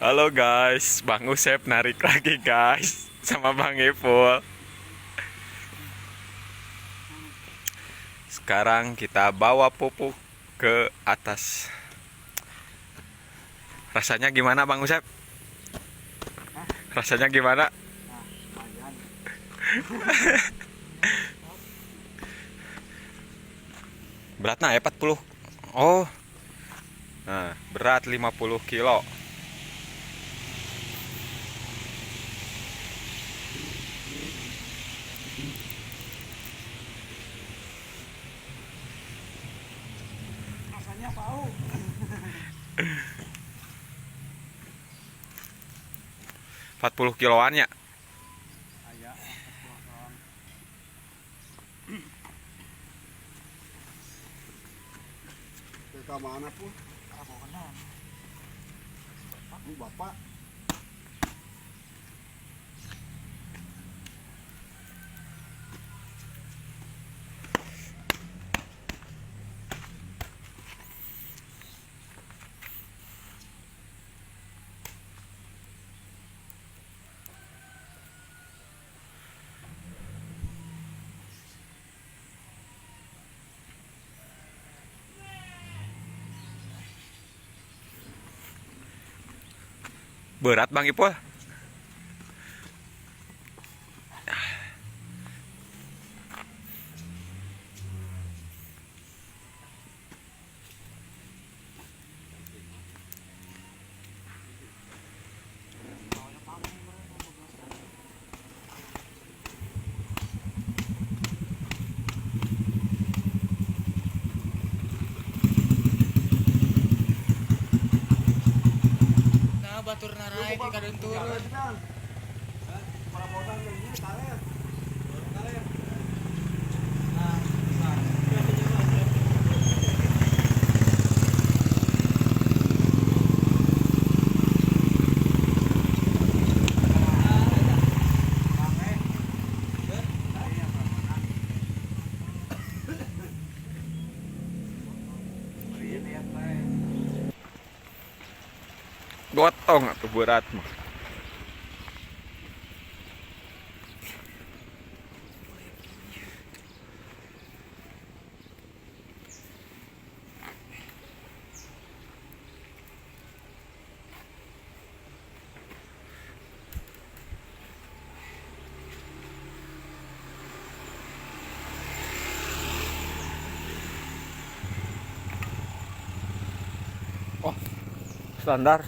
Halo guys, Bang Usep narik lagi guys sama Bang Ipul. Sekarang kita bawa pupuk ke atas. Rasanya gimana Bang Usep? Rasanya gimana? Beratnya ya 40. Oh. Nah, berat 50 kilo. Rasanya bau. 40 kiloan ya. Aya potong. Ke mana pun? Aku kenal. Bapak. Berat Bang Ipul. Nah, batur narai di kadun turun. Gotong atuh berat mah. Oh, standar.